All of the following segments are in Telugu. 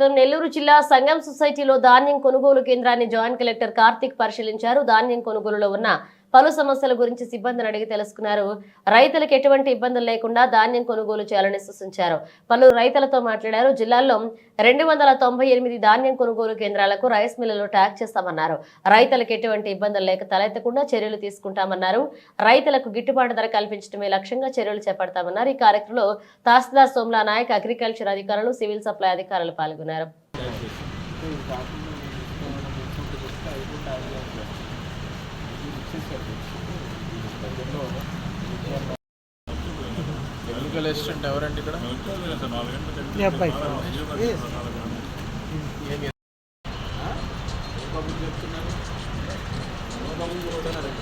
నెల్లూరు జిల్లా సంగం సొసైటీలో ధాన్యం కొనుగోలు కేంద్రాన్ని జాయింట్ కలెక్టర్ కార్తిక్ పరిశీలించారు. ధాన్యం కొనుగోలులో ఉన్న పలు సమస్యల గురించి సిబ్బందిని అడిగి తెలుసుకున్నారు. రైతులకు ఎటువంటి ఇబ్బందులు లేకుండా ధాన్యం కొనుగోలు చేయాలని సూచించారు. పలువురు రైతులతో మాట్లాడారు. జిల్లాలో 298 ధాన్యం కొనుగోలు కేంద్రాలకు రైస్ మిల్లులు ట్యాగ్ చేస్తామన్నారు. రైతులకు ఎటువంటి ఇబ్బందులు లేక తలెత్తకుండా చర్యలు తీసుకుంటామన్నారు. రైతులకు గిట్టుబాటు ధర కల్పించడమే లక్ష్యంగా చర్యలు చేపడతామన్నారు. ఈ కార్యక్రమంలో తహసీల్దార్ సోమ్లా నాయక్, అగ్రికల్చర్ అధికారులు, సివిల్ సప్లై అధికారులు పాల్గొన్నారు. ఎన్నికల అసిస్టెంట్ ఎవరండి ఇక్కడ?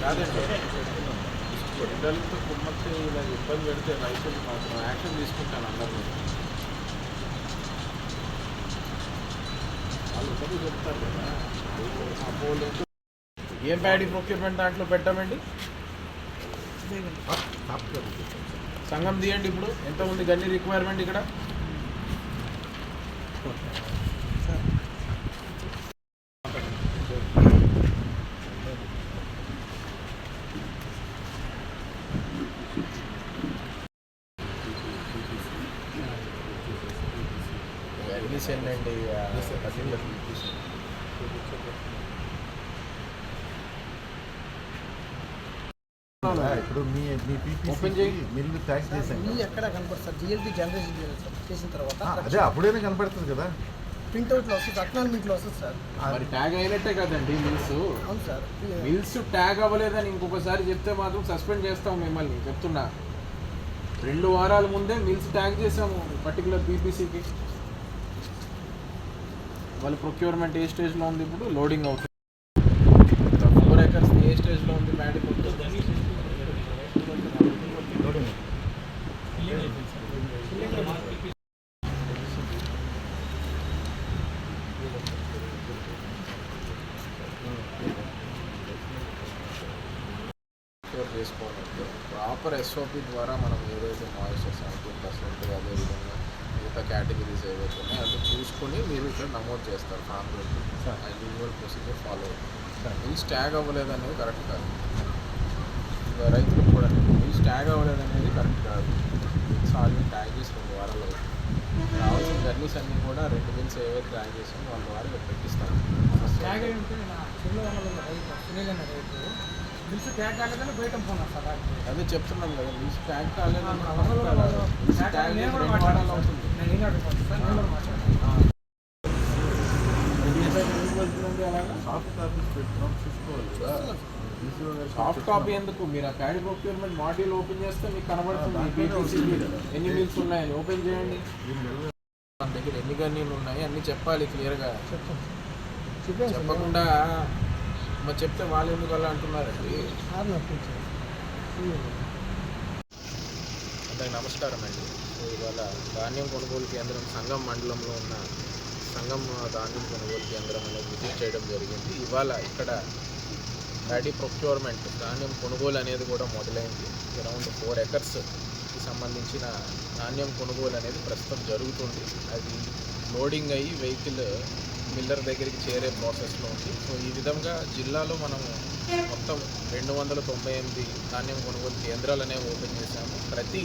కాదండి, పిల్లలతో కుమ్మక్కి ఇలా ఇబ్బంది పెడితే రైతులు మాత్రం యాక్షన్ తీసుకుంటాను అందరూ. వాళ్ళు ఇబ్బంది చెప్తారు కదా. ఏం ప్యాడీ ప్రొక్యూర్మెంట్ దాంట్లో పెట్టామండి? సంఘం తీయండి. ఇప్పుడు ఎంతమంది గన్ని రిక్వైర్మెంట్ ఇక్కడ? గన్నీస్ ఏంటండి? ఇప్పుడు మీ ఓపెన్ చేయి. మిల్లు ట్యాక్స్ చేశాను ఎక్కడ కనపడుతుంది సార్? జిఎల్టీ జనరేషన్ చేసిన తర్వాత అదే అప్పుడైనా కనపడుతుంది కదా. ప్రింట్అవుట్లో వస్తుంది, అక్నాలజ్మెంట్లో వస్తుంది సార్. మరి ట్యాగ్ అయినట్టే కదండి మిల్స్. అవును సార్. మిల్స్ ట్యాగ్ అవ్వలేదని ఇంకొకసారి చెప్తే మాత్రం సస్పెండ్ చేస్తాం మిమ్మల్ని. చెప్తున్నా, 2 వారాల ముందే మిల్స్ ట్యాగ్ చేసాము పర్టికులర్ పీపీసీకి. వాళ్ళ ప్రొక్యూర్మెంట్ ఏ స్టేజ్లో ఉంది? ఇప్పుడు లోడింగ్ అవుతుంది. 4 acres ఏ స్టేజ్లో ఉంది? మ్యాడీ చేసుకోవాలంటే ప్రాపర్ ఎస్ఓపి ద్వారా మనం ఏదైతే మాయిశ్చర్ 70% అదేవిధంగా మిగతా కేటగిరీస్ ఏవైతే ఉన్నాయో అది చూసుకొని మీరు ఇక్కడ నమోదు చేస్తారు ఫామ్లో. యూజువల్ ప్రొసీజర్ ఫాలో అవుతుంది. మిల్స్ ట్యాగ్ అవ్వలేదు అనేది కరెక్ట్ కాదు. ఇంకా రైతులకు కూడా మిల్స్ ట్యాగ్ అవ్వలేదు అనేది కరెక్ట్ కాదు. మిల్స్ ఆల్రెడీ ట్యాగ్ చేసి 2 వారాలు అవుతుంది. రావాల్సిన గన్నీస్ అన్నీ కూడా 2 మిల్స్ ఏవైతే ట్యాగ్ చేసామో వాళ్ళ వారికి పెట్టిస్తాను. అదే చెప్తున్నాం కదా, మిల్స్ ట్యాగ్ కాలేదని. ట్యాగ్ 2 వారాలు అవుతుంది. సాఫ్ట్ కాపీ ఎందుకు? మీరు ఆ ప్యాడీ ప్రొక్యూర్మెంట్ మాడ్యూల్ ఓపెన్ చేస్తే మీకు కనబడుతుంది ఎన్ని మిల్స్ ఉన్నాయని. ఓపెన్ చేయండి. మన దగ్గర ఎన్ని గన్నీలు ఉన్నాయి అన్నీ చెప్పాలి క్లియర్గా. చెప్పకుండా మరి చెప్తే వాళ్ళు ఎందుకు అలా అంటున్నారండి? అందరికి నమస్కారం అండి. సో ఇవాళ ధాన్యం కొనుగోలు కేంద్రం సంగం మండలంలో ఉన్న సంగం ధాన్యం కొనుగోలు కేంద్రం అనేది విజిట్ చేయడం జరిగింది. ఇవాళ ఇక్కడ ప్యాడీ ప్రొక్యూర్మెంట్ ధాన్యం కొనుగోలు అనేది కూడా మొదలైంది. అరౌండ్ 4 acresకి సంబంధించిన ధాన్యం కొనుగోలు అనేది ప్రస్తుతం జరుగుతుంది. అది లోడింగ్ అయ్యి వెహికల్ మిల్లర్ దగ్గరికి చేరే ప్రాసెస్లో ఉంది. సో ఈ విధంగా జిల్లాలో మనము మొత్తం 298 ధాన్యం కొనుగోలు కేంద్రాలు అనేవి ఓపెన్ చేశాము. ప్రతి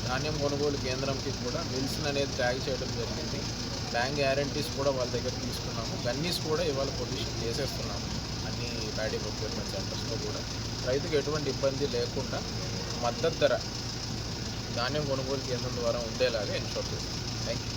ధాన్యం కొనుగోలు కేంద్రంకి కూడా మిల్స్ అనేది ట్యాగ్ చేయడం జరిగింది. బ్యాంక్ గ్యారంటీస్ కూడా వాళ్ళ దగ్గర తీసుకున్నాము. గన్నీస్ కూడా ఇవాళ పొజిషన్ చేసేస్తున్నాము అన్ని ప్యాడీ ప్రొక్యూర్మెంట్ సెంటర్స్లో కూడా. రైతుకు ఎటువంటి ఇబ్బంది లేకుండా మద్దతు ధర ధాన్యం కొనుగోలు కేంద్రం ద్వారా ఉండేలాగా ఎన్షూర్ చేస్తాం. Thank you.